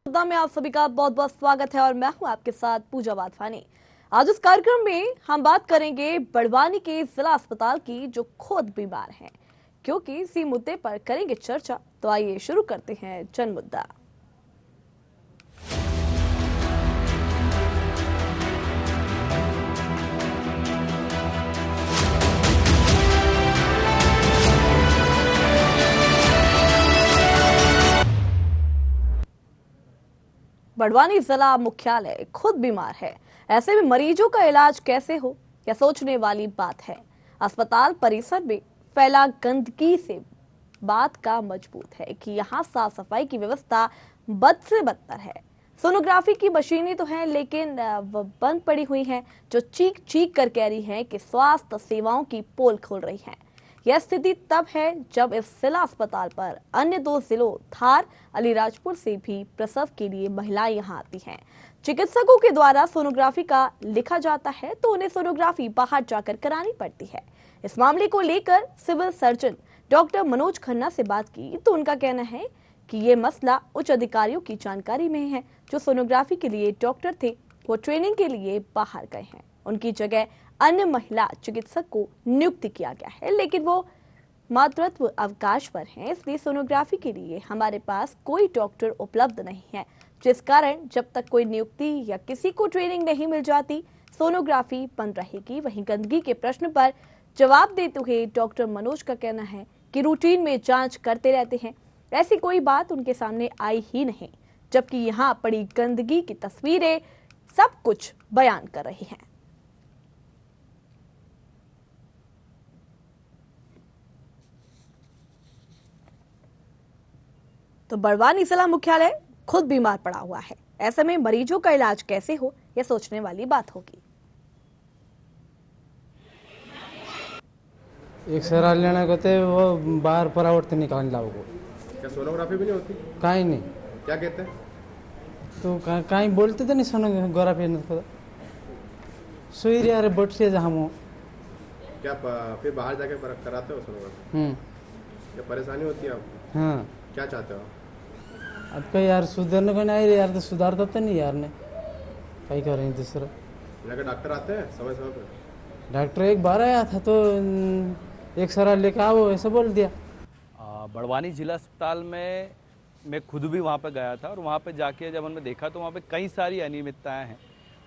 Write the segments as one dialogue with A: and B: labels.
A: में आप सभी का बहुत बहुत स्वागत है और मैं हूं आपके साथ पूजा वाधवानी। आज इस कार्यक्रम में हम बात करेंगे बड़वानी के जिला अस्पताल की जो खुद बीमार हैं, क्योंकि इसी मुद्दे पर करेंगे चर्चा। तो आइए शुरू करते हैं जन मुद्दा। बड़वानी जिला मुख्यालय खुद बीमार है, ऐसे में मरीजों का इलाज कैसे हो, यह सोचने वाली बात है। अस्पताल परिसर में फैला गंदगी से बात का मजबूत है कि यहाँ साफ सफाई की व्यवस्था बद से बदतर है। सोनोग्राफी की मशीनें तो हैं, लेकिन वह बंद पड़ी हुई हैं, जो चीख चीख कर कह रही हैं कि स्वास्थ्य सेवाओं की पोल खोल रही हैं। यह स्थिति तब है जब इस जिला अस्पताल पर अन्य दो जिलों धार अलीराजपुर से भी प्रसव के लिए महिलाएं यहां आती हैं। चिकित्सकों के द्वारा सोनोग्राफी का लिखा जाता है तो उन्हें सोनोग्राफी बाहर जाकर करानी पड़ती है। इस मामले को लेकर civil surgeon doctor Manoj Khanna से बात की तो उनका कहना है कि ये मसला उच्च अधिकारियों की जानकारी में है। जो सोनोग्राफी के लिए डॉक्टर थे वो ट्रेनिंग के लिए बाहर गए हैं, उनकी जगह अन्य महिला चिकित्सक को नियुक्त किया गया है, लेकिन वो मातृत्व अवकाश पर हैं, इसलिए सोनोग्राफी के लिए हमारे पास कोई डॉक्टर उपलब्ध नहीं है, जिस कारण जब तक कोई नियुक्ति या किसी को ट्रेनिंग नहीं मिल जाती सोनोग्राफी बंद रहेगी। वहीं गंदगी के प्रश्न पर जवाब देते हुए डॉक्टर मनोज का कहना है कि रूटीन में जांच करते रहते हैं, ऐसी कोई बात उनके सामने आई ही नहीं, जबकि यहाँ पड़ी गंदगी की तस्वीरें सब कुछ बयान कर रही हैं। तो बड़वानी जिला मुख्यालय खुद बीमार पड़ा हुआ है, ऐसे में मरीजों का इलाज कैसे हो यह सोचने वाली बात होगी।
B: एक्सरा लेना कहते वो बाहर परावर्तन निकालने लाओ को।
C: क्या सोनोग्राफी भी नहीं होती?
B: कहीं नहीं।
C: क्या कहते हैं?
B: तो कहीं बोलते तो नहीं सोनोग्राफी नहीं पता। सोई रे अरे बट से जहाँ
C: क्या फिर बाहर जाके कराते हो सोनोग्राफी? क्या परेशानी होती है आपको?
B: हाँ।
C: क्या चाहते हो
B: अब कहीं यार सुधरने को नहीं यार, तो सुधारता तो नहीं यार ने कहीं कर रही दूसरा।
C: यहाँ डॉक्टर आते हैं समय समय पे?
B: डॉक्टर एक बार आया था तो एक्सरा लेके आओ ऐसा बोल दिया।
D: बड़वानी जिला अस्पताल में मैं खुद भी वहाँ पर गया था और वहाँ पर जाके जब हमने देखा तो वहाँ पे कई सारी अनियमितताएं हैं।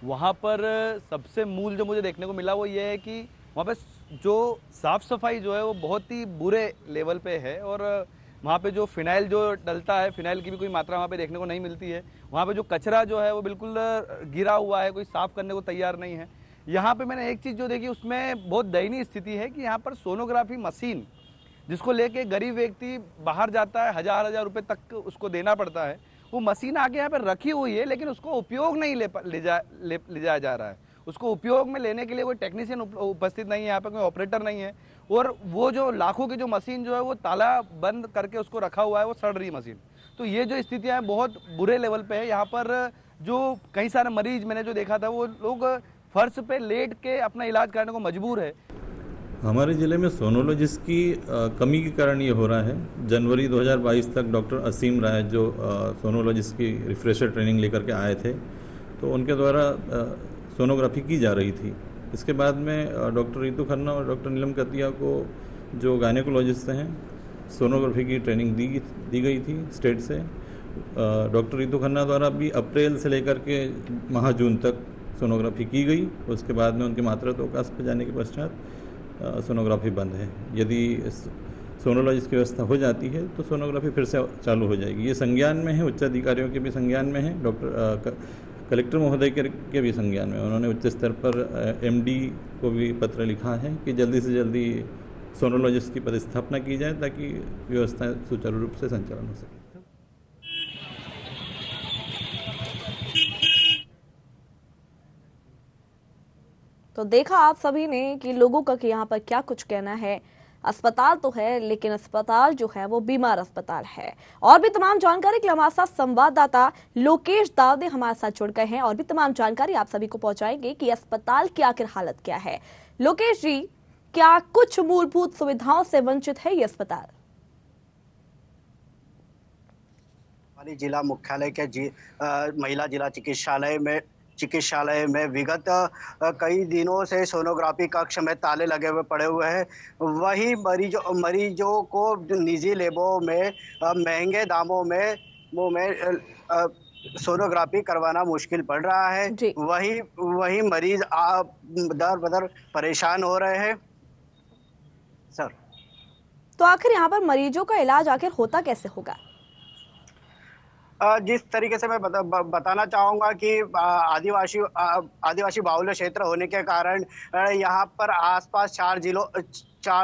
D: वहाँ पर सबसे मूल जो मुझे देखने को मिला वो ये है कि वहाँ पे जो साफ़ सफाई जो है वो बहुत ही बुरे लेवल पे है और वहाँ पे जो फिनाइल जो डलता है, फिनाइल की भी कोई मात्रा वहाँ पे देखने को नहीं मिलती है। वहाँ पे जो कचरा जो है वो बिल्कुल गिरा हुआ है, कोई साफ़ करने को तैयार नहीं है। यहाँ पे मैंने एक चीज़ जो देखी उसमें बहुत दयनीय स्थिति है कि यहाँ पर सोनोग्राफी मशीन जिसको लेके गरीब व्यक्ति बाहर जाता है, हजार रुपए तक उसको देना पड़ता है, वो मशीन आके यहाँ पर रखी हुई है, लेकिन उसको उपयोग नहीं ले जाया जा रहा है। उसको उपयोग में लेने के लिए कोई टेक्नीशियन उपस्थित नहीं है, यहाँ पर कोई ऑपरेटर नहीं है और वो जो लाखों की जो मशीन जो है वो ताला बंद करके उसको रखा हुआ है, वो सड़ रही मशीन। तो ये जो स्थितियाँ हैं बहुत बुरे लेवल पे है। यहाँ पर जो कई सारे मरीज मैंने जो देखा था वो लोग फर्श पे लेट के अपना इलाज कराने को मजबूर है।
E: हमारे ज़िले में सोनोलॉजिस्ट की कमी के कारण ये हो रहा है। जनवरी 2022 तक डॉक्टर असीम राय जो सोनोलॉजिस्ट की रिफ्रेशर ट्रेनिंग लेकर के आए थे, तो उनके द्वारा सोनोग्राफी की जा रही थी। इसके बाद में डॉक्टर रितु खन्ना और डॉक्टर नीलम कतिया को जो गायनेकोलॉजिस्ट हैं सोनोग्राफी की ट्रेनिंग दी गई थी स्टेट से। डॉक्टर रितु खन्ना द्वारा भी अप्रैल से लेकर के माह जून तक सोनोग्राफी की गई। उसके बाद में उनके मातृत्व अवकाश पर जाने के पश्चात सोनोग्राफी बंद है। यदि सोनोलॉजिस्ट की व्यवस्था हो जाती है तो सोनोग्राफी फिर से चालू हो जाएगी। ये संज्ञान में है, उच्च अधिकारियों के भी संज्ञान में है, डॉक्टर कलेक्टर महोदय के भी संज्ञान में। उन्होंने उच्च स्तर पर एमडी को भी पत्र लिखा है कि जल्दी से जल्दी सोनोलॉजिस्ट की पदस्थापना की जाए ताकि व्यवस्था सुचारू रूप से संचालन हो सके।
A: तो देखा आप सभी ने कि लोगों का कि यहाँ पर क्या कुछ कहना है। अस्पताल तो है, लेकिन अस्पताल जो है वो बीमार अस्पताल है। और भी तमाम जानकारी के लिए हमारे साथ संवाददाता लोकेश दावदे हमारे साथ जुड़ गए हैं और भी तमाम जानकारी आप सभी को पहुंचाएंगे कि अस्पताल की आखिर हालत क्या है। लोकेश जी, क्या कुछ मूलभूत सुविधाओं से वंचित है ये अस्पताल?
F: हमारी जिला मुख्यालय के महिला जिला चिकित्सालय में विगत कई दिनों से सोनोग्राफी कक्ष में ताले लगे हुए पड़े हुए हैं। वही मरीजों को निजी लैबों में महंगे दामों में सोनोग्राफी करवाना मुश्किल पड़ रहा है। वही मरीज दर बदर परेशान हो रहे हैं सर।
A: तो आखिर यहाँ पर मरीजों का इलाज आखिर होता कैसे होगा?
F: जिस तरीके से मैं बताना चाहूँगा कि आदिवासी बाहुल्य क्षेत्र होने के कारण यहाँ पर आसपास चार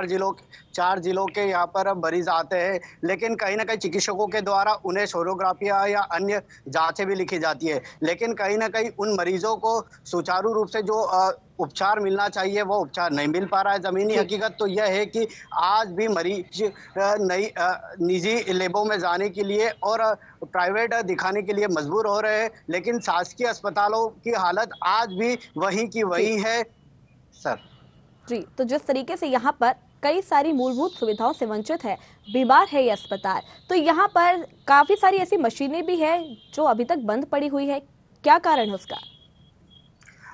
F: जिलों के यहाँ पर मरीज आते हैं, लेकिन कहीं ना कहीं चिकित्सकों के द्वारा उन्हें सोनोग्राफिया या अन्य जांचें भी लिखी जाती है, लेकिन कहीं ना कहीं उन मरीजों को सुचारू रूप से जो उपचार मिलना चाहिए वो उपचार नहीं मिल पा रहा है। ज़मीनी हकीकत तो यह है कि आज भी मरीज निजी लैबों में जाने के लिए और प्राइवेट दिखाने के लिए मजबूर हो रहे हैं, लेकिन शासकीय अस्पतालों की हालत आज भी वही की वही है सर।
A: जी, तो जिस तरीके से यहाँ पर कई सारी मूलभूत सुविधाओं से वंचित है, बीमार है ये अस्पताल, तो यहाँ पर काफी सारी ऐसी मशीनें भी है जो अभी तक बंद पड़ी हुई है, क्या कारण है उसका?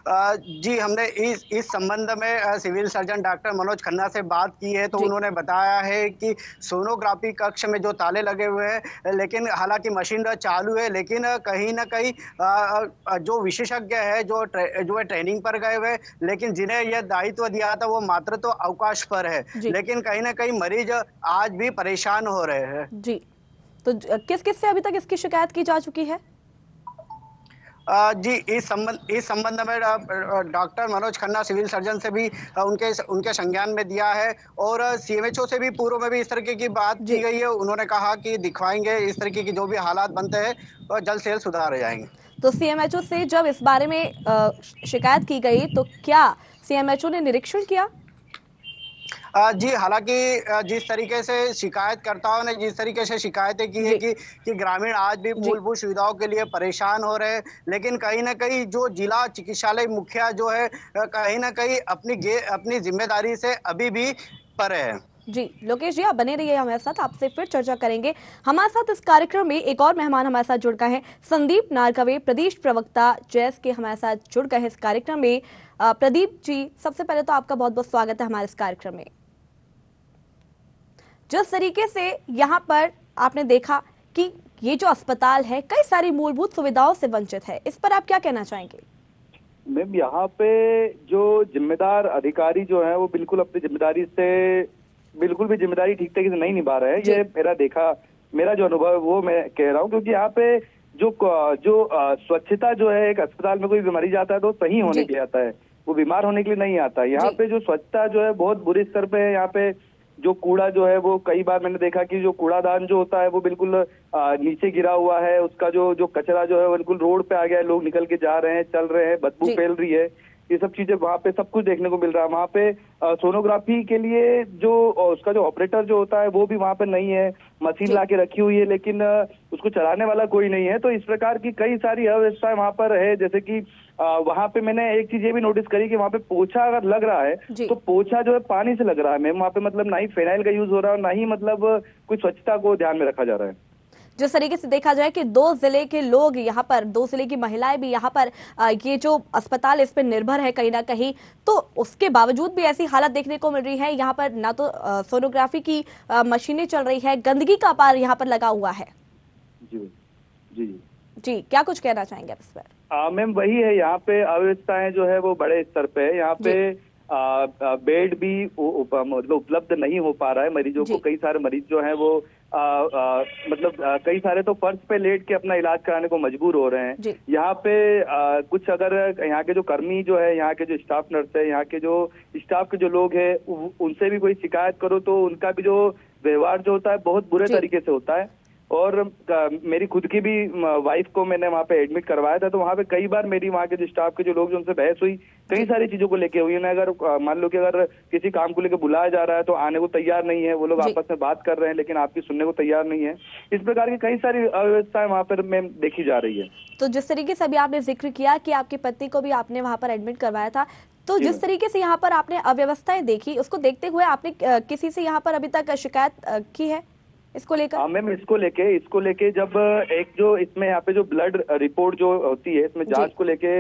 F: जी, हमने इस संबंध में civil surgeon doctor Manoj Khanna से बात की है, तो उन्होंने बताया है कि सोनोग्राफी कक्ष में जो ताले लगे हुए हैं, लेकिन हालांकि मशीन चालू है, लेकिन कहीं ना कहीं जो विशेषज्ञ है जो ट्रेनिंग पर गए हुए, लेकिन जिन्हें यह दायित्व दिया था वो मात्र तो अवकाश पर है, लेकिन कहीं ना कहीं मरीज आज भी परेशान हो रहे हैं। जी,
A: तो किस से अभी तक इसकी शिकायत की जा चुकी है?
F: जी, इस संबंध में doctor Manoj Khanna civil surgeon से भी उनके संज्ञान में दिया है और सीएमएचओ से भी पूर्व में भी इस तरीके की बात की गई है। उन्होंने कहा कि दिखवाएंगे, इस तरीके की जो भी हालात बनते हैं और जल्द से जल्द सुधार हो जाएंगे।
A: तो सीएमएचओ से जब इस बारे में शिकायत की गई तो क्या सीएमएचओ ने निरीक्षण किया?
F: जी, हालांकि जिस तरीके से शिकायतकर्ताओं ने जिस तरीके से शिकायतें की है कि ग्रामीण आज भी मूलभूत सुविधाओं के लिए परेशान हो रहे हैं, लेकिन कहीं ना कहीं जो जिला चिकित्सालय मुखिया जो है कहीं ना कहीं अपनी जिम्मेदारी से अभी भी परे है।
A: जी, लोकेश जी आप बने रहिए हमारे साथ, आपसे फिर चर्चा करेंगे। हमारे साथ इस कार्यक्रम में एक और मेहमान हमारे साथ जुड़ गए हैं, संदीप नारकवे, प्रदेश प्रवक्ता जैस के हमारे साथ जुड़ गए हैं इस कार्यक्रम में। प्रदीप जी, सबसे पहले तो आपका बहुत बहुत स्वागत है हमारे इस कार्यक्रम में। जिस तरीके से यहाँ पर आपने देखा कि ये जो अस्पताल है कई सारी मूलभूत सुविधाओं से वंचित है, इस पर आप क्या कहना चाहेंगे?
G: मैम, यहाँ पे जो जिम्मेदार अधिकारी जो है वो बिल्कुल अपनी जिम्मेदारी से बिल्कुल भी जिम्मेदारी ठीक तरीके से नहीं निभा रहे हैं। ये मेरा जो अनुभव है वो मैं कह रहा हूँ, क्योंकि यहाँ पे जो स्वच्छता जो है, एक अस्पताल में कोई बीमारी जाता है तो सही होने के लिए आता है, वो बीमार होने के लिए नहीं आता। यहाँ पे जो स्वच्छता जो है बहुत बुरे स्तर पे है। यहाँ पे जो कूड़ा जो है वो कई बार मैंने देखा कि जो कूड़ादान जो होता है वो बिल्कुल नीचे गिरा हुआ है, उसका जो कचरा जो है वो बिल्कुल रोड पे आ गया है, लोग निकल के जा रहे हैं, चल रहे हैं, बदबू फैल रही है, ये सब चीजें वहाँ पे सब कुछ देखने को मिल रहा है। वहाँ पे सोनोग्राफी के लिए जो उसका जो ऑपरेटर जो होता है वो भी वहाँ पे नहीं है, मशीन ला के रखी हुई है लेकिन उसको चलाने वाला कोई नहीं है। तो इस प्रकार की कई सारी अव्यवस्थाएं वहाँ पर है। जैसे कि वहाँ पे मैंने एक चीज ये भी नोटिस करी कि वहाँ पे पोछा अगर लग रहा है तो पोछा जो है पानी से लग रहा है मैम। वहाँ पे मतलब ना ही फिनाइल का यूज हो रहा है, ना ही मतलब कोई स्वच्छता को ध्यान में रखा जा रहा है।
A: जिस तरीके से देखा जाए कि 2 जिले के लोग यहाँ पर, 2 जिले की महिलाएं भी यहाँ पर ये जो अस्पताल इस पर निर्भर है कहीं ना कहीं, तो उसके बावजूद भी ऐसी हालत देखने को मिल रही है। यहाँ पर ना तो सोनोग्राफी की मशीनें चल रही है, गंदगी का पार यहाँ पर लगा हुआ है। जी, क्या कुछ कहना चाहेंगे आप इस पर?
G: मैम, वही है, यहाँ पे अव्यवस्थाएं जो है वो बड़े स्तर पे है। यहाँ पे बेड भी मतलब उपलब्ध नहीं हो पा रहा है मरीजों को। कई सारे मरीज जो हैं वो मतलब कई सारे तो फर्श पे लेट के अपना इलाज कराने को मजबूर हो रहे हैं। यहाँ पे कुछ अगर यहाँ के जो कर्मी जो है, यहाँ के जो स्टाफ नर्स है, यहाँ के जो स्टाफ के जो लोग हैं, उनसे भी कोई शिकायत करो तो उनका भी जो व्यवहार जो होता है बहुत बुरे तरीके से होता है। और मेरी खुद की भी वाइफ को मैंने वहाँ पे एडमिट करवाया था, तो वहाँ पे कई बार मेरी वहाँ के जो स्टाफ के जो लोग जो उनसे बहस हुई कई सारी चीजों को लेके हुई। अगर मान लो कि अगर किसी काम को लेकर बुलाया जा रहा है तो आने को तैयार नहीं है, वो लोग आपस में बात कर रहे हैं लेकिन आपकी सुनने को तैयार नहीं है। इस प्रकार की कई सारी अव्यवस्थाएं वहाँ पर मैम देखी जा रही है।
A: तो जिस तरीके से अभी आपने जिक्र किया कि आपकी पत्नी को भी आपने वहाँ पर एडमिट करवाया था, तो जिस तरीके से यहाँ पर आपने अव्यवस्थाएं देखी, उसको देखते हुए आपने किसी से यहाँ पर अभी तक शिकायत की है? इसको लेकर?
G: मैम इसको लेके जब एक जो इसमें यहाँ पे जो ब्लड रिपोर्ट जो होती है इसमें जांच को लेके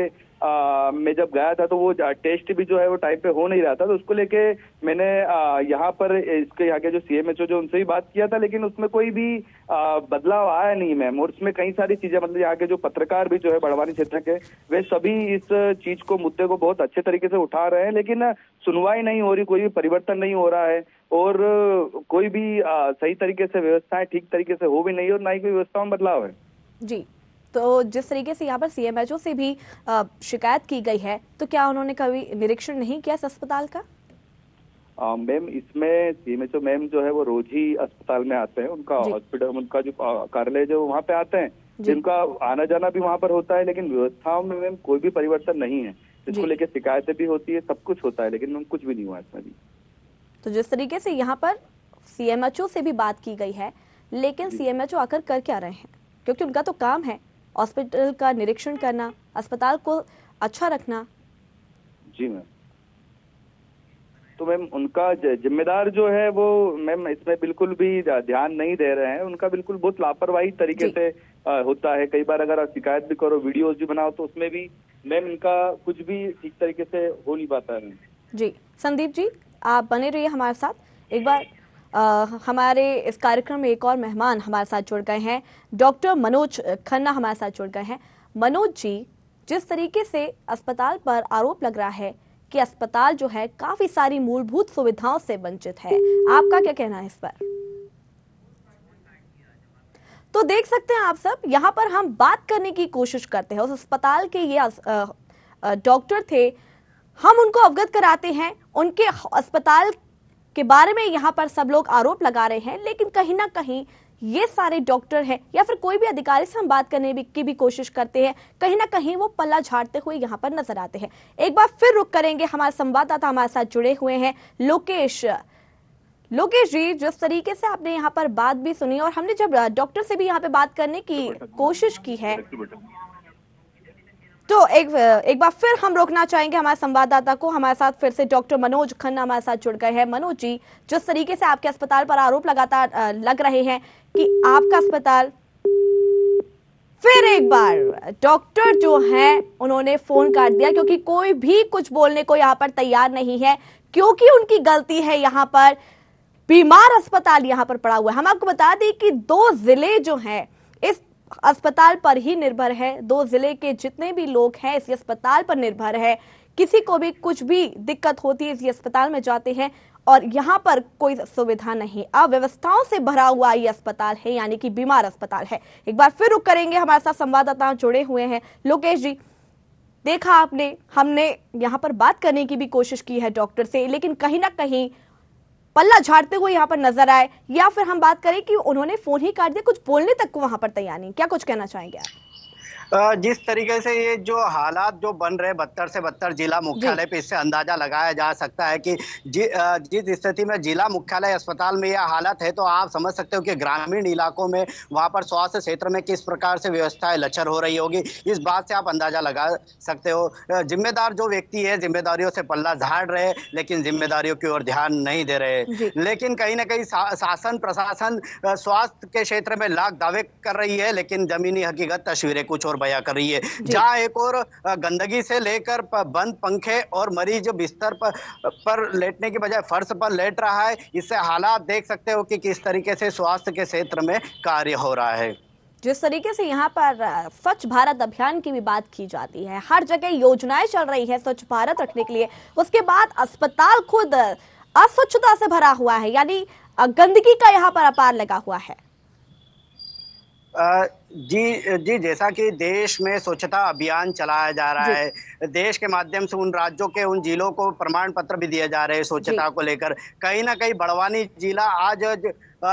G: मैं जब गया था तो वो टेस्ट भी जो है वो टाइम पे हो नहीं रहा था, तो उसको लेके मैंने यहाँ पर इसके यहाँ के जो CMHO जो उनसे भी बात किया था, लेकिन उसमें कोई भी बदलाव आया नहीं मैम। और उसमें कई सारी चीजें मतलब यहाँ के जो पत्रकार भी जो है बड़वानी क्षेत्र के, वे सभी इस चीज को मुद्दे को बहुत अच्छे तरीके से उठा रहे हैं, लेकिन सुनवाई नहीं हो रही, कोई भी परिवर्तन नहीं हो रहा है और कोई भी सही तरीके से व्यवस्थाएं ठीक तरीके से हो भी नहीं और ना ही कोई व्यवस्था में बदलाव है।
A: जी, तो जिस तरीके से यहाँ पर CMHO से भी शिकायत की गई है, तो क्या उन्होंने कभी निरीक्षण नहीं किया इस अस्पताल का?
G: मैम इसमें CMHO मैम जो है वो रोज ही अस्पताल में आते हैं, उनका हॉस्पिटल उनका जो कार्यालय जो वहाँ पे आते हैं, जिनका आना जाना भी वहाँ पर होता है, लेकिन व्यवस्थाओं में मैम कोई भी परिवर्तन नहीं है। इसको लेके शिकायतें भी होती है, सब कुछ होता है, लेकिन मैम कुछ भी नहीं हुआ इसमें भी।
A: तो जिस तरीके से यहाँ पर CMHO से भी बात की गई है, लेकिन CMHO आकर कर क्या रहे हैं? क्योंकि उनका तो काम है हॉस्पिटल का निरीक्षण करना, अस्पताल को अच्छा रखना।
G: जी मैम, तो मैम उनका जिम्मेदार जो है वो मैम इसमें बिल्कुल भी ध्यान नहीं दे रहे हैं, उनका बिल्कुल बहुत लापरवाही तरीके से होता है। कई बार अगर आप शिकायत भी करो, वीडियोस भी बनाओ, तो उसमें भी मैम इनका कुछ भी ठीक तरीके से हो नहीं पाता है।
A: जी संदीप जी, आप बने रहिए हमारे साथ। एक बार हमारे इस कार्यक्रम में एक और मेहमान हमारे साथ जुड़ गए हैं, डॉक्टर मनोज खन्ना हमारे साथ जुड़ गए हैं। मनोज जी, जिस तरीके से अस्पताल पर आरोप लग रहा है कि अस्पताल जो है काफी सारी मूलभूत सुविधाओं से वंचित है, आपका क्या कहना है इस पर? तो देख सकते हैं आप सब, यहाँ पर हम बात करने की कोशिश करते हैं। उस अस्पताल के ये डॉक्टर थे, हम उनको अवगत कराते हैं उनके अस्पताल के बारे में। यहाँ पर सब लोग आरोप लगा रहे हैं, लेकिन कहीं ना कहीं ये सारे डॉक्टर हैं या फिर कोई भी अधिकारी से हम बात करने की भी कोशिश करते हैं, कहीं ना कहीं वो पल्ला झाड़ते हुए यहाँ पर नजर आते हैं। एक बार फिर रुक करेंगे, हमारे संवाददाता हमारे साथ जुड़े हुए हैं लोकेश जी, जिस तरीके से आपने यहाँ पर बात भी सुनी और हमने जब डॉक्टर से भी यहाँ पे बात करने की कोशिश की है, तो एक बार फिर हम रोकना चाहेंगे हमारे संवाददाता को। हमारे साथ फिर से डॉक्टर मनोज खन्ना हमारे साथ जुड़ गए हैं। मनोज जी, जिस तरीके से आपके अस्पताल पर आरोप लगातार लग रहे हैं कि आपका अस्पताल, फिर एक बार डॉक्टर जो हैं उन्होंने फोन काट दिया, क्योंकि कोई भी कुछ बोलने को यहाँ पर तैयार नहीं है, क्योंकि उनकी गलती है। यहाँ पर बीमार अस्पताल यहाँ पर पड़ा हुआ है। हम आपको बता दें कि 2 जिले जो हैं इस अस्पताल पर ही निर्भर है। 2 जिले के जितने भी लोग हैं इस अस्पताल पर निर्भर है। किसी को भी कुछ भी दिक्कत होती है इस अस्पताल में जाते हैं और यहाँ पर कोई सुविधा नहीं, अव्यवस्थाओं से भरा हुआ ये अस्पताल है, यानी कि बीमार अस्पताल है। एक बार फिर रुक करेंगे, हमारे साथ संवाददाता जुड़े हुए हैं। लोकेश जी, देखा आपने, हमने यहाँ पर बात करने की भी कोशिश की है डॉक्टर से, लेकिन कहीं ना कहीं पल्ला झाड़ते हुए यहाँ पर नजर आए, या फिर हम बात करें कि उन्होंने फोन ही काट दिया, कुछ बोलने तक को वहां पर तैयार नहीं। क्या कुछ कहना चाहेंगे आप?
F: जिस तरीके से ये जो हालात जो बन रहे 72 से 72 जिला मुख्यालय पे, इससे अंदाजा लगाया जा सकता है कि जिस स्थिति में जिला मुख्यालय अस्पताल में यह हालत है, तो आप समझ सकते हो कि ग्रामीण इलाकों में वहां पर स्वास्थ्य क्षेत्र में किस प्रकार से व्यवस्थाएं लचर हो रही होगी। इस बात से आप अंदाजा लगा सकते हो। जिम्मेदार जो व्यक्ति है जिम्मेदारियों से पल्ला झाड़ रहे, लेकिन जिम्मेदारियों की ओर ध्यान नहीं दे रहे। लेकिन कहीं ना कहीं शासन प्रशासन स्वास्थ्य के क्षेत्र में लाख दावे कर रही है, लेकिन जमीनी हकीकत तस्वीरें कुछ और बयां कर रही है। जहां एक और गंदगी से लेकर बंद पंखे और मरीज बिस्तर पर लेटने की बजाय फर्श पर लेट रहा है, इससे हालात देख सकते हो कि किस तरीके से स्वास्थ्य के क्षेत्र में कार्य हो रहा है।
A: जिस तरीके से यहाँ पर स्वच्छ भारत अभियान की भी बात की जाती है, हर जगह योजनाएं चल रही है स्वच्छ भारत रखने के लिए, उसके बाद अस्पताल खुद अस्वच्छता से भरा हुआ है, यानी गंदगी का यहाँ पर अपार लगा हुआ है।
F: जी, जैसा कि देश में स्वच्छता अभियान चलाया जा रहा है, देश के माध्यम से उन राज्यों के उन जिलों को प्रमाण पत्र भी दिए जा रहे हैं स्वच्छता को लेकर। कहीं ना कहीं बड़वानी जिला आज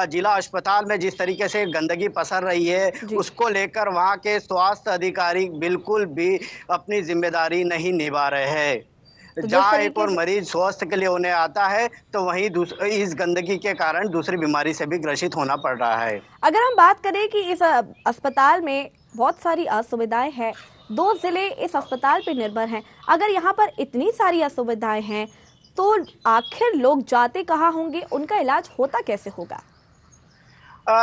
F: जिला अस्पताल में जिस तरीके से गंदगी पसर रही है, उसको लेकर वहाँ के स्वास्थ्य अधिकारी बिल्कुल भी अपनी जिम्मेदारी नहीं निभा रहे हैं। जहाँ एक और मरीज स्वास्थ्य के लिए उन्हें आता है, तो वहीं इस गंदगी के कारण दूसरी बीमारी से भी ग्रसित होना पड़ रहा है।
A: अगर हम बात करें कि इस अस्पताल में बहुत सारी असुविधाएं हैं, 2 जिले इस अस्पताल पर निर्भर हैं, अगर यहाँ पर इतनी सारी असुविधाएं हैं, तो आखिर लोग जाते कहाँ होंगे, उनका इलाज होता कैसे होगा?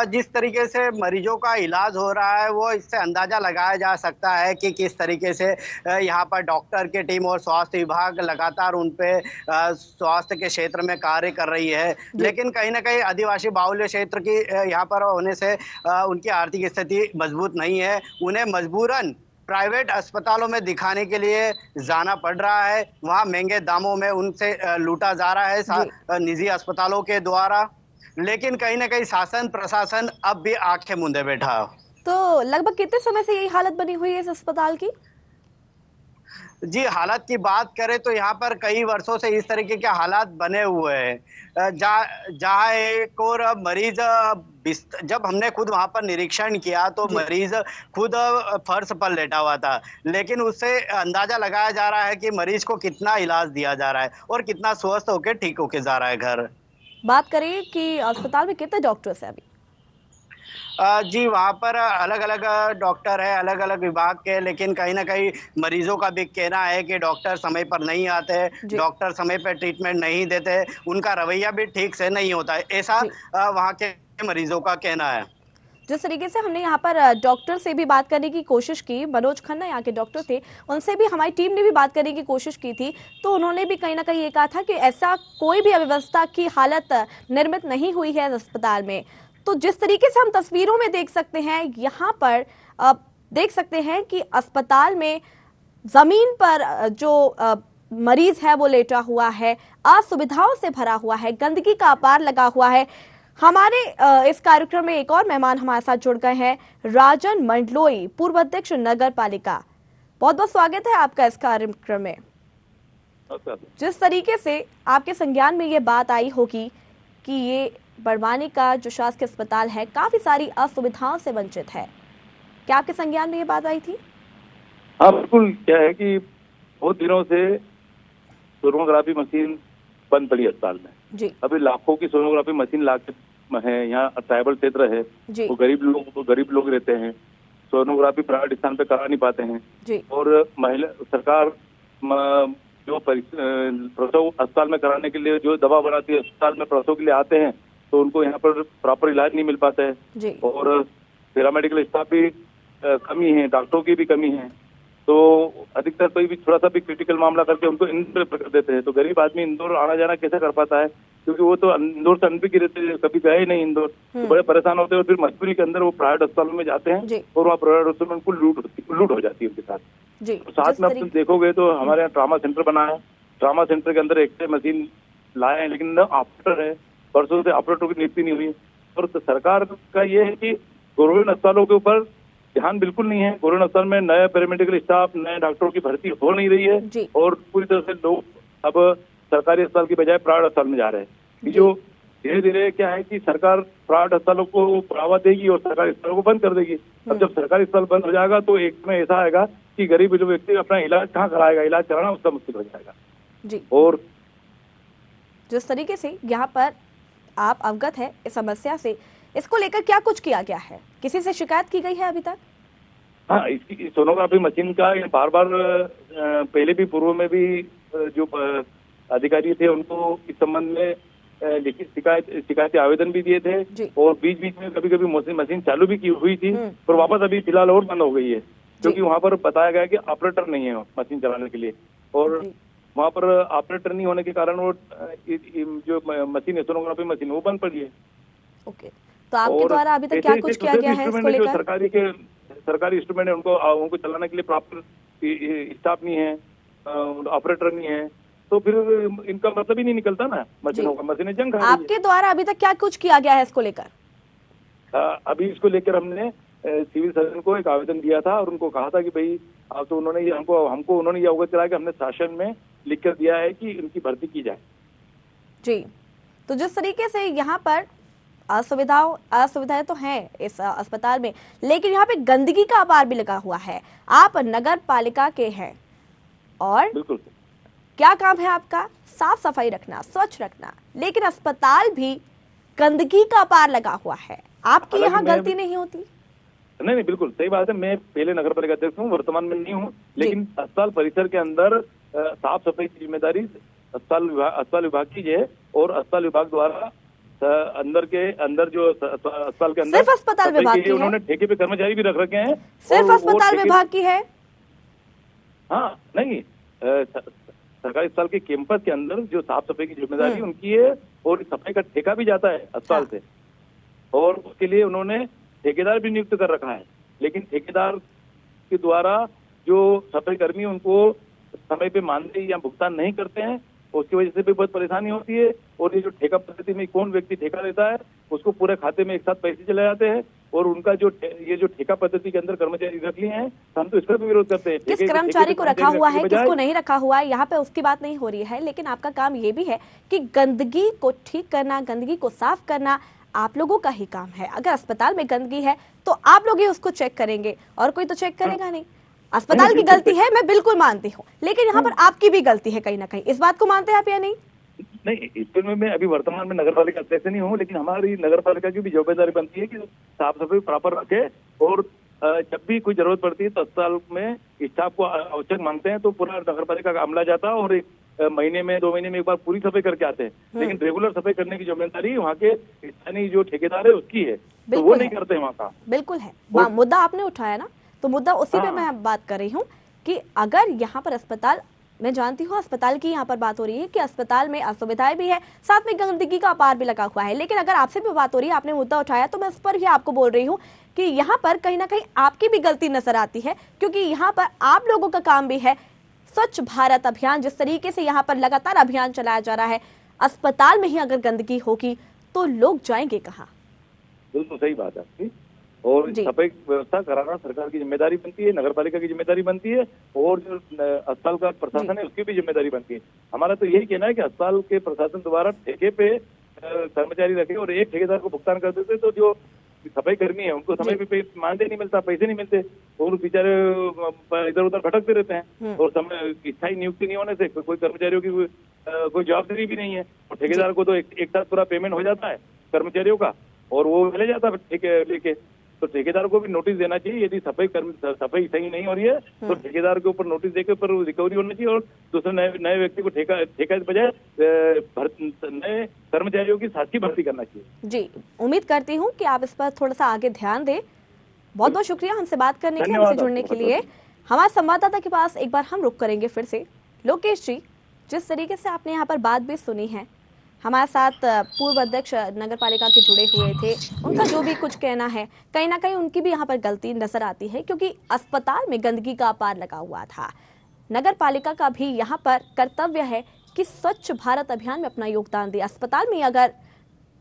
F: जिस तरीके से मरीजों का इलाज हो रहा है वो इससे अंदाजा लगाया जा सकता है कि किस तरीके से यहाँ पर डॉक्टर की टीम और स्वास्थ्य विभाग लगातार उन पे स्वास्थ्य के क्षेत्र में कार्य कर रही है। लेकिन कहीं ना कहीं आदिवासी बाहुल्य क्षेत्र की यहाँ पर होने से उनकी आर्थिक स्थिति मजबूत नहीं है। उन्हें मजबूरन प्राइवेट अस्पतालों में दिखाने के लिए जाना पड़ रहा है। वहाँ महंगे दामों में उनसे लूटा जा रहा है निजी अस्पतालों के द्वारा। लेकिन कहीं ना कहीं शासन प्रशासन अब भी आंखें मूंदे बैठा है।
A: तो लगभग कितने समय से यही हालत बनी हुई है इस अस्पताल की?
F: जी, हालात की बात करें तो यहाँ पर कई वर्षों से इस तरीके के हालात बने हुए हैं। जहाँ एक और मरीज जब हमने खुद वहां पर निरीक्षण किया तो मरीज खुद फर्श पर लेटा हुआ था, लेकिन उससे अंदाजा लगाया जा रहा है कि मरीज को कितना इलाज दिया जा रहा है और कितना स्वस्थ होकर ठीक होके जा रहा है घर।
A: बात करें कि अस्पताल में कितने डॉक्टर्स हैं अभी?
F: जी, वहाँ पर अलग अलग डॉक्टर है, अलग अलग विभाग के, लेकिन कहीं ना कहीं मरीजों का भी कहना है कि डॉक्टर समय पर नहीं आते, डॉक्टर समय पर ट्रीटमेंट नहीं देते, उनका रवैया भी ठीक से नहीं होता है, ऐसा वहाँ के मरीजों का कहना है।
A: जिस तरीके से हमने यहाँ पर डॉक्टर से भी बात करने की कोशिश की, मनोज खन्ना यहाँ के डॉक्टर थे, उनसे भी हमारी टीम ने भी बात करने की कोशिश की थी, तो उन्होंने भी कहीं ना कहीं ये कहा था कि ऐसा कोई भी अव्यवस्था की हालत निर्मित नहीं हुई है अस्पताल में। तो जिस तरीके से हम तस्वीरों में देख सकते हैं, यहाँ पर देख सकते हैं कि अस्पताल में जमीन पर जो मरीज है वो लेटा हुआ है, असुविधाओं से भरा हुआ है, गंदगी का अपार लगा हुआ है। हमारे इस कार्यक्रम में एक और मेहमान हमारे साथ जुड़ गए हैं, राजन मंडलोई, पूर्व अध्यक्ष नगर पालिका। बहुत बहुत स्वागत है आपका इस कार्यक्रम में। जिस तरीके से आपके संज्ञान में ये बात आई होगी कि ये बड़वानी का जो शासकीय अस्पताल है काफी सारी असुविधाओं से वंचित है, क्या आपके संज्ञान में ये बात आई थी?
H: हाँ बिल्कुल। क्या है कि बहुत दिनों से सोनोग्राफी मशीन बंद पड़ी अस्पताल में
A: जी।
H: अभी लाखों की सोनोग्राफी मशीन लाके है, यहाँ ट्राइबल क्षेत्र है, वो गरीब लोग रहते हैं, सोनोग्राफी प्राइवेट स्थान पे करा नहीं पाते हैं
A: जी।
H: और महिला सरकार जो प्रसव अस्पताल में कराने के लिए जो दवा बनाती है, अस्पताल में प्रसव के लिए आते हैं तो उनको यहाँ पर प्रॉपर इलाज नहीं मिल पाता है
A: जी।
H: और पैरामेडिकल स्टाफ भी कमी है, डॉक्टरों की भी कमी है, तो अधिकतर कोई भी थोड़ा सा भी क्रिटिकल मामला करके उनको इंदौर कर देते हैं। तो गरीब आदमी इंदौर आना जाना कैसे कर पाता है, क्योंकि वो तो इंदौर से अनभिज्ञ रहते हैं, कभी गए नहीं इंदौर, तो बड़े परेशान होते हैं और फिर मजबूरी के अंदर वो प्राइवेट अस्पतालों में जाते हैं और वहाँ प्राइवेट अस्पताल में उनको लूट हो जाती है उनके साथ। तो साथ में आप तुम देखोगे तो हमारे यहाँ ट्रामा सेंटर बना है, ट्रामा सेंटर के अंदर एक्सरे मशीन लाए हैं, लेकिन न ऑपरेटर है, परसों से ऑपरेटर की नियुक्ति नहीं हुई। और सरकार का ये है कि गवर्नमेंट अस्पतालों के ऊपर ध्यान बिल्कुल नहीं है। गवर्नमेंट अस्पताल में नए पैरामेडिकल स्टाफ, नए डॉक्टरों की भर्ती हो नहीं रही है और पूरी तरह से लोग अब सरकारी अस्पताल की बजाय प्राइवेट अस्पताल में जा रहे हैं। जो धीरे धीरे क्या है कि सरकार प्राइवेट अस्पतालों को बढ़ावा देगी और सरकारी अस्पतालों को बंद कर देगी। अब जब सरकारी अस्पताल बंद हो जाएगा तो एक समय ऐसा आएगा कि गरीब जो व्यक्ति अपना इलाज कहाँ कराएगा, इलाज कराना उसका मुश्किल हो जाएगा
A: जी।
H: और
A: जिस तरीके से यहाँ पर आप अवगत है इस समस्या से, इसको लेकर क्या कुछ किया गया है, किसी से शिकायत की गई है अभी तक?
H: हाँ, इसकी सोनोग्राफी मशीन का बार बार पहले भी पूर्व में भी जो अधिकारी थे उनको इस संबंध में लिखित शिकायती आवेदन भी दिए थे और बीच बीच में कभी कभी मशीन चालू भी की हुई थी और वापस अभी फिलहाल और बंद हो गई है, क्योंकि वहाँ पर बताया गया कि ऑपरेटर नहीं है मशीन चलाने के लिए और वहाँ पर ऑपरेटर नहीं होने के कारण वो जो मशीन है सोनोग्राफी मशीन वो बंद पड़ी है।
A: ओके, तो आपके द्वारा अभी तक क्या कुछ किया गया है इसको लेकर?
H: सरकारी इंस्ट्रूमेंट है उनको चलाने के लिए प्रॉपर स्टाफ नहीं है, ऑपरेटर नहीं है, तो फिर इनका मतलब ही नहीं निकलता ना मशीनों का, मशीनें जंग खा रही है।
A: आपके द्वारा अभी तक क्या कुछ किया गया है इसको लेकर?
H: अभी इसको लेकर हमने सिविल सर्जन को एक आवेदन दिया था और उनको कहा था कि भाई अब तो उन्होंने हमको उन्होंने ये अवगत कराया कि हमने शासन में लिख कर दिया है कि इनकी भर्ती की जाए
A: जी। तो जिस तरीके से यहाँ पर असुविधाएं तो हैं इस अस्पताल में, लेकिन यहाँ पे गंदगी का अपार भी लगा हुआ है। आप नगर पालिका के हैं और
H: बिल्कुल
A: क्या काम है आपका? साफ सफाई रखना, स्वच्छ रखना, लेकिन अस्पताल भी गंदगी का अपार लगा हुआ है। आपकी यहाँ गलती नहीं होती?
H: नहीं, बिल्कुल सही बात है। मैं पहले नगर पालिका अध्यक्ष हूँ, वर्तमान में नहीं हूँ, लेकिन अस्पताल परिसर के अंदर साफ सफाई की जिम्मेदारी अस्पताल विभाग की है और अस्पताल विभाग द्वारा अंदर जो अस्पताल के अंदर
A: सिर्फ अस्पताल
H: सफाई
A: विभाग
H: के लिए
A: की है?
H: उन्होंने ठेके पे कर्मचारी भी रख रखे हैं।
A: सिर्फ
H: और वो
A: अस्पताल
H: ठेके-
A: विभाग की है?
H: हाँ, नहीं, सरकारी अस्पताल के कैंपस के अंदर जो साफ सफाई की जिम्मेदारी उनकी है, और सफाई का ठेका भी जाता है अस्पताल से, और उसके लिए उन्होंने ठेकेदार भी नियुक्त कर रखा है। लेकिन ठेकेदार के द्वारा जो सफाई कर्मी उनको समय पे मानदेय या भुगतान नहीं करते हैं, उसकी वजह से भी बहुत परेशानी होती है। और ये जो ठेका पद्धति में कौन व्यक्ति ठेका लेता है, उसको पूरे खाते में एक साथ पैसे चले जाते हैं, और उनका ये जो ठेका पद्धति के अंदर कर्मचारी रख लिए हैं, हम तो इसका भी विरोध करते हैं।
A: किस कर्मचारी को रखा हुआ है, किसको नहीं रखा हुआ है, यहाँ पे उसकी बात नहीं हो रही है। लेकिन आपका काम ये भी है कि गंदगी को ठीक करना, गंदगी को साफ करना आप लोगों का ही काम है। अगर अस्पताल में गंदगी है तो आप लोग ही उसको चेक करेंगे, और कोई तो चेक करेगा नहीं। अस्पताल की गलती है, मैं बिल्कुल मानती हूँ, लेकिन यहाँ पर आपकी भी गलती है कहीं ना कहीं। इस बात को मानते हैं आप या नहीं?
H: नहीं, इसमें मैं अभी वर्तमान में नगर पालिका अध्यक्ष नहीं हूँ, लेकिन हमारी नगर पालिका की भी जिम्मेदारी बनती है कि साफ सफाई प्रॉपर रखे, और जब भी कोई जरूरत पड़ती है तो अस्पताल में स्टाफ को आवश्यक मानते हैं तो पूरा नगर पालिका का अमला जाता है, और एक महीने में 2 महीने में एक बार पूरी सफाई करके आते हैं। लेकिन रेगुलर सफाई करने की जिम्मेदारी वहाँ के स्थानीय जो ठेकेदार है उसकी है, तो वो नहीं करते वहाँ का।
A: बिल्कुल है। मुद्दा आपने उठाया ना, तो मुद्दा उसी पे मैं बात कर रही हूँ कि अगर यहाँ पर अस्पताल, मैं जानती हूँ अस्पताल की यहाँ पर बात हो रही है कि अस्पताल में असुविधाएं भी है, साथ में गंदगी का अपार भी लगा हुआ है। लेकिन अगर आपसे भी बात हो रही है, आपने मुद्दा उठाया, तो मैं उस पर भी आपको बोल रही हूँ कि यहाँ पर कहीं ना कहीं आपकी भी गलती नजर आती है, क्योंकि यहाँ पर आप लोगों का काम भी है स्वच्छ भारत अभियान। जिस तरीके से यहाँ पर लगातार अभियान चलाया जा रहा है, अस्पताल में ही अगर गंदगी होगी तो लोग जाएंगे कहाँ?
H: बिल्कुल सही बात है आपकी। और सफाई व्यवस्था कराना सरकार की जिम्मेदारी बनती है, नगर पालिका की जिम्मेदारी बनती है, और जो अस्पताल का प्रशासन है उसकी भी जिम्मेदारी बनती है। हमारा तो यही कहना है कि अस्पताल के प्रशासन द्वारा ठेके पे कर्मचारी रखे, और एक ठेकेदार को भुगतान कर देते तो जो सफाई कर्मी है उनको समय पे मानदेय नहीं मिलता, पैसे नहीं मिलते, और बेचारे इधर उधर भटकते रहते हैं। और समय स्थायी नियुक्ति नहीं होने से कोई कर्मचारियों की कोई जवाबदारी भी नहीं है, और ठेकेदार को तो एक साथ पूरा पेमेंट हो जाता है कर्मचारियों का, और वो चले जाता है ठेके लेके। तो ठेकेदार को भी नोटिस देना चाहिए, यदि सफाई सही नहीं हो रही है तो ठेकेदार के ऊपर नोटिस देकर पर रिकवरी होनी चाहिए, और दूसरे नए व्यक्ति को ठेका के बजाय नए कर्मचारियों की साथी भर्ती करना चाहिए।
A: जी, उम्मीद करती हूँ कि आप इस पर थोड़ा सा आगे ध्यान दें। बहुत बहुत शुक्रिया हमसे बात करने के लिए, हमसे जुड़ने के लिए। हमारे संवाददाता के पास एक बार हम रुक करेंगे फिर से। लोकेश जी, जिस तरीके से आपने यहाँ पर बात भी सुनी है, हमारे साथ पूर्व अध्यक्ष नगर पालिका के जुड़े हुए थे, उनका जो भी कुछ कहना है, कहीं ना कहीं उनकी भी यहाँ पर गलती नजर आती है, क्योंकि अस्पताल में गंदगी का अपार लगा हुआ था। नगर पालिका का भी यहाँ पर कर्तव्य है कि स्वच्छ भारत अभियान में अपना योगदान दे। अस्पताल में अगर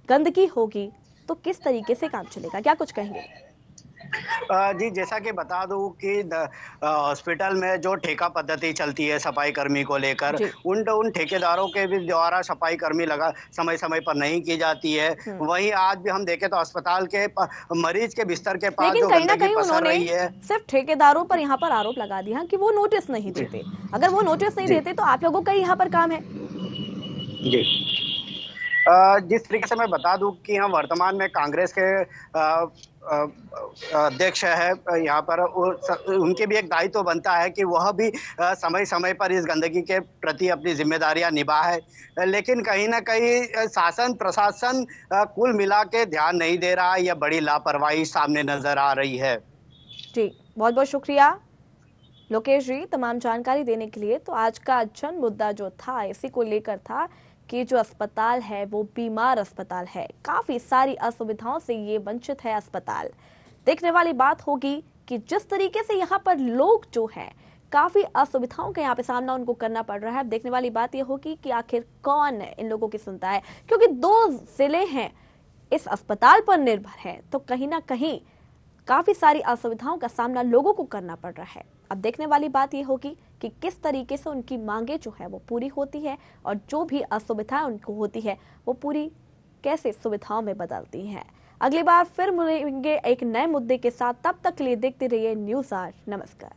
A: गंदगी होगी तो किस तरीके से काम चलेगा, क्या कुछ कहेंगे?
F: जी, जैसा कि बता दूं कि हॉस्पिटल में जो ठेका पद्धति चलती है सफाई कर्मी को लेकर, उन ठेकेदारों के भी द्वारा सफाई कर्मी लगा समय समय पर नहीं की जाती है। वहीं आज भी हम देखें तो अस्पताल के मरीज के बिस्तर के पास जो गंदगी पसर रही है,
A: सिर्फ ठेकेदारों पर यहाँ पर आरोप लगा दिया कि वो नोटिस नहीं देते। अगर वो नोटिस नहीं देते तो आप लोगों का यहाँ पर काम है।
F: जी, जिस तरीके से मैं बता दूं कि यहाँ वर्तमान में कांग्रेस के अध्यक्ष है यहाँ पर, उनके भी एक दायित्व बनता है कि वह भी समय समय पर इस गंदगी के प्रति अपनी जिम्मेदारियां निभाए। लेकिन कहीं ना कहीं शासन प्रशासन कुल मिला के ध्यान नहीं दे रहा है, यह बड़ी लापरवाही सामने नजर आ रही है।
A: जी, बहुत बहुत शुक्रिया लोकेश जी तमाम जानकारी देने के लिए। तो आज का जन मुद्दा जो था इसी को लेकर था कि जो अस्पताल है वो बीमार अस्पताल है, काफी सारी असुविधाओं से ये वंचित है अस्पताल। देखने वाली बात होगी कि जिस तरीके से यहाँ पर लोग जो है काफी असुविधाओं का यहाँ पे सामना उनको करना पड़ रहा है। देखने वाली बात ये होगी कि आखिर कौन इन लोगों की सुनता है, क्योंकि 2 जिले हैं इस अस्पताल पर निर्भर है, तो कहीं ना कहीं काफी सारी असुविधाओं का सामना लोगों को करना पड़ रहा है। अब देखने वाली बात यह होगी कि किस तरीके से उनकी मांगे जो है वो पूरी होती है, और जो भी असुविधाएं उनको होती है वो पूरी कैसे सुविधाओं में बदलती हैं। अगली बार फिर मिलेंगे एक नए मुद्दे के साथ, तब तक के लिए देखते रहिए न्यूज़ आज। नमस्कार।